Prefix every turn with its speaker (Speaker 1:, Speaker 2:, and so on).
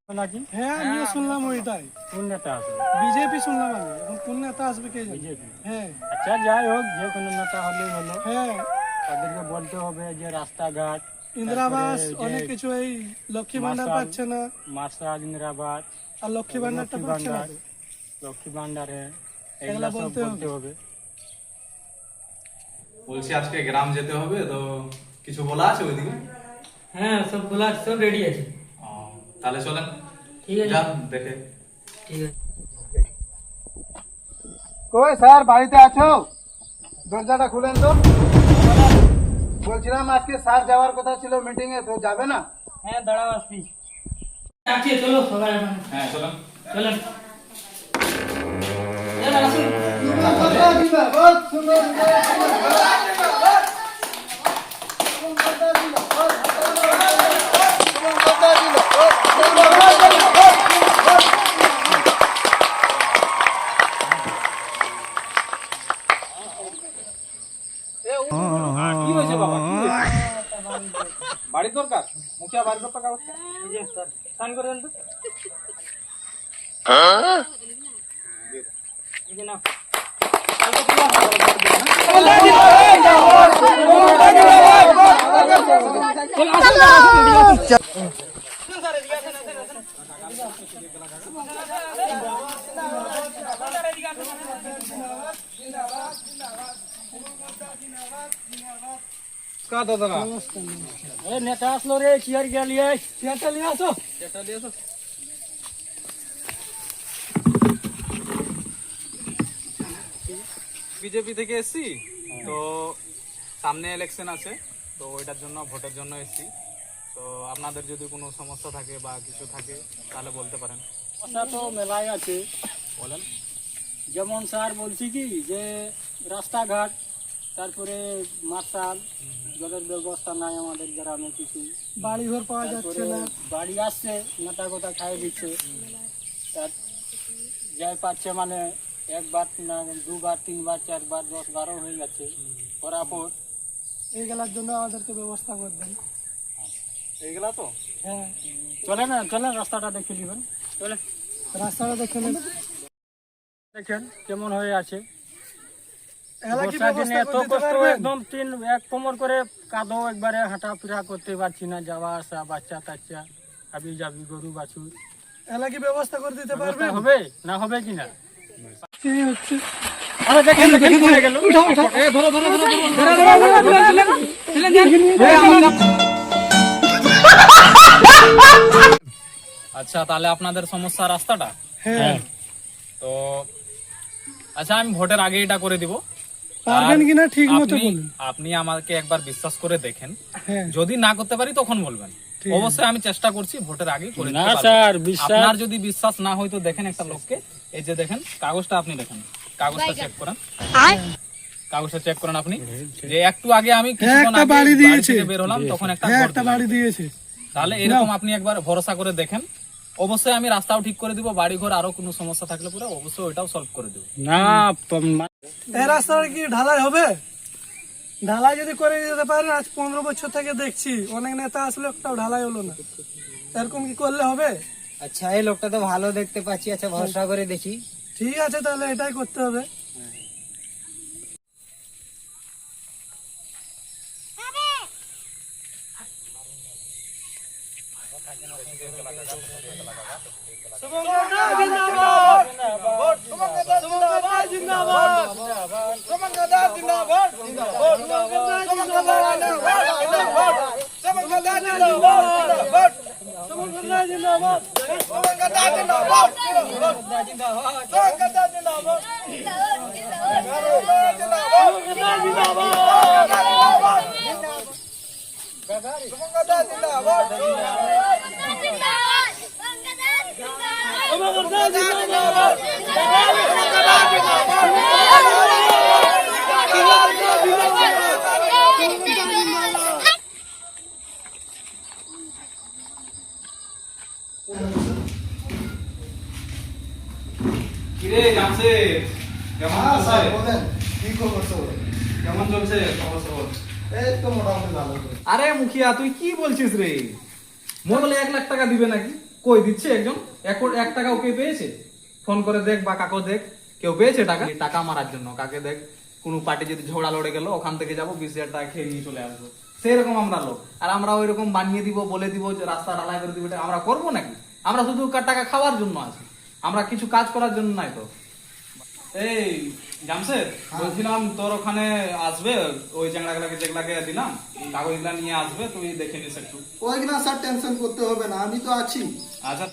Speaker 1: নাকি?
Speaker 2: হ্যাঁ আমিও শুনলাম ওইটাই।
Speaker 1: কোন নেতা আসবে?
Speaker 2: বিজেপি শুনলাম আমি, এখন কোন নেতা আসবে কে জানে।
Speaker 1: বিজেপি।
Speaker 2: হ্যাঁ
Speaker 1: আচ্ছা যাই হোক, যে কোনো নেতা হলেই হলো।
Speaker 2: হ্যাঁ,
Speaker 1: তাদেরকে বলতে হবে যে রাস্তাঘাট,
Speaker 2: ইন্দিরাবাস
Speaker 1: তারপরে যে
Speaker 2: অনেক কিছু, এই লক্ষ্মী ভান্ডার
Speaker 1: মার্শাল,
Speaker 2: পাচ্ছে না,
Speaker 1: মার্শাল ইন্দিরাবাদ,
Speaker 2: আর লক্ষ্মী ভান্ডারটা
Speaker 1: লক্ষ্মী
Speaker 2: পাচ্ছে না
Speaker 1: ভান্ডার,
Speaker 2: তো।
Speaker 1: লক্ষ্মী ভান্ডার
Speaker 2: এগুলা
Speaker 1: এগুলা সব
Speaker 2: বলতে
Speaker 1: বলতে হবে।
Speaker 3: বলছি আজকে গ্রাম যেতে হবে তো, কিছু বলা আছে ওইদিকে?
Speaker 4: হ্যাঁ সব বলা সব রেডি আছে।
Speaker 3: ও, তাহলে চলেন
Speaker 4: ঠিক আছে
Speaker 3: যান দেখে।
Speaker 4: ঠিক আছে।
Speaker 5: কই স্যার বাড়িতে আছো? দরজাটা খুলেন তো। বলছিলাম আজকে স্যার যাওয়ার কথা ছিল মিটিং এ, তো যাবে না?
Speaker 4: হ্যাঁ দাঁড়াও আসছি। আজকে চলো সবাই এখন
Speaker 3: হ্যাঁ চলেন।
Speaker 4: চলেন। এবার আসুন।
Speaker 3: কি হয়েছে বাবা, কি হয়েছে? বাড়ির দরকার, মুখিয়া বাড়ির দরকার কাগজটা।
Speaker 4: এই যে স্যার সাইন করে দেন তো। এই যে নাও। কালকে দিলাম।
Speaker 1: এই নেতা আসলো রে, চেয়ার গেলিয়ে
Speaker 2: চেয়ারটা নিয়ে আসো।
Speaker 3: বিজেপি থেকে এসছি তো, সামনে ইলেকশন আছে তো ওইটার জন্য, ভোটের জন্য এসছি। তো আপনাদের যদি কোনো সমস্যা থাকে বা কিছু থাকে তাহলে বলতে পারেন।
Speaker 1: সমস্যা তো মেলাই আছে।
Speaker 3: বলেন।
Speaker 1: যেমন স্যার বলছি কি যে রাস্তাঘাট, তারপরে মার্শাল, জলের ব্যবস্থা নাই আমাদের গ্রামে কিছু।
Speaker 2: বাড়ি ঘর পাওয়া যাচ্ছে
Speaker 1: তারপরে
Speaker 2: না।
Speaker 1: বাড়ি আসছে, নেতা কথা খাই দিচ্ছে। তার যাই পাচ্ছে মানে একবার না, দুবার, তিনবার, চারবার, 10-12 হয়ে যাচ্ছে করার পর।
Speaker 2: এইগুলার জন্য আমাদেরকে ব্যবস্থা করবেন।
Speaker 3: এইগুলা তো
Speaker 2: হ্যাঁ,
Speaker 1: চলে না, চলেন রাস্তাটা দেখে নেবেন। চলে
Speaker 2: রাস্তাটা দেখে নেন।
Speaker 1: দেখেন কেমন হয়ে আছে।
Speaker 2: এলা কি
Speaker 1: বর্ষার দিনে
Speaker 2: ব্যবস্থা
Speaker 1: এত
Speaker 2: করে দিতে
Speaker 1: কষ্ট,
Speaker 2: পারবেন?
Speaker 1: একদম এক কোমর করে কাঁদো, একবারে হাঁটাফেরা করতে পারছি না, যাওয়া আসা, বাচ্চা কাচ্চা, হাবি যাবি, গরু বাছুর।
Speaker 2: এলা কি ব্যবস্থা করে দিতে
Speaker 1: ব্যবস্থা
Speaker 2: পারবেন?
Speaker 1: হবে না, হবে কিনা?
Speaker 2: কি হচ্ছে?
Speaker 1: আরে দেখেন দেখেন পড়ে গেল।
Speaker 3: আচ্ছা, তাহলে আপনাদের সমস্যা রাস্তাটা
Speaker 2: হ্যাঁ,
Speaker 3: তো। আচ্ছা, আমি ভোটের আগে এটা করে দিব।
Speaker 2: পারবেন
Speaker 3: আর
Speaker 2: কিনা ঠিক মতো
Speaker 3: আপনি-
Speaker 2: বলুন।
Speaker 3: আপনি আমাকে একবার বিশ্বাস করে দেখেন,
Speaker 2: হ্যাঁ,
Speaker 3: যদি না করতে পারি তখন বলবেন।
Speaker 2: ঠিক
Speaker 3: অবশ্যই আমি চেষ্টা করছি ভোটের আগে করে দিতে
Speaker 1: না
Speaker 3: পারবো।
Speaker 1: স্যার, বিশ্বাস
Speaker 3: আপনার যদি বিশ্বাস না হয় তো দেখেন একটা লোককে, এই যে দেখেন কাগজটা, আপনি দেখেন কাগজটা চেক করেন, কাগজটা চেক করেন আপনি, যে একটু আগে আমি কিছুক্ষণ
Speaker 2: একটা
Speaker 3: আগে
Speaker 2: বাড়ি
Speaker 3: বাড়ি
Speaker 2: দিয়েছে।
Speaker 3: থেকে বের হলাম তখন একটা
Speaker 2: হ্যাঁ
Speaker 3: ঘর
Speaker 2: একটা
Speaker 3: দিলাম।
Speaker 2: বাড়ি দিয়েছে।
Speaker 3: তাহলে এরকম আপনি একবার ভরসা করে দেখেন, অবশ্যই আমি রাস্তাও ঠিক করে দিব, বাড়ি ঘর আরো কোনো সমস্যা থাকলে পরে অবশ্যই ওইটাও সলভ করে দেবো।
Speaker 1: না।
Speaker 2: এই রাস্তাটা কি ঢালাই হবে? ঢালাই যদি করে দিতে পারেন, আজ 15 বছর থেকে দেখছি অনেক নেতা আসলে একটাও ঢালাই হলো না। এরকম কি করলে হবে?
Speaker 4: আচ্ছা এই লোকটা তো ভালো দেখতে পাচ্ছি, আচ্ছা ভরসা করে দেখি।
Speaker 2: ঠিক আছে, তাহলে এটাই করতে হবে।
Speaker 3: কিরে জামছে, কেমন চলছে?
Speaker 5: বলেন কি খবর সব?
Speaker 3: কেমন চলছে খবর সবর?
Speaker 5: এই তো মোটামুটি ভালো।
Speaker 3: আরে মুখিয়া তুই কি বলছিস রে? মোট 1 লাখ টাকা দিবে নাকি? কই দিচ্ছে একজন 1 টাকাও কে পেয়েছে? ফোন করে দেখ বা কাকো দেখ, কেউ পেয়েছে টাকা? টাকা মারার জন্য কাকে দেখ, কোনো পার্টি যদি ঝগড়া লড়ে গেল ওখান থেকে যাবো 20,000 টাকা খেয়ে নিয়ে চলে আসবো, সেরকম আমরা লোক। আর আমরা ওই রকম বানিয়ে দিব, বলে দিব যে রাস্তা ঢালাই করে দিব, এটা আমরা করবো নাকি? আমরা শুধু টাকা খাওয়ার জন্য আছি, আমরা কিছু কাজ করার জন্য নাই তো। এই জামশেদ, বলছিলাম তোর ওখানে আসবে ওই চ্যাংড়াগুলাকে যেগুলাকে দিলাম কাগজগুলা নিয়ে আসবে, তুই দেখে নিস একটু।
Speaker 5: ওইগুলা স্যার টেনশন করতে হবে না, আমি তো আছি।
Speaker 3: আচ্ছা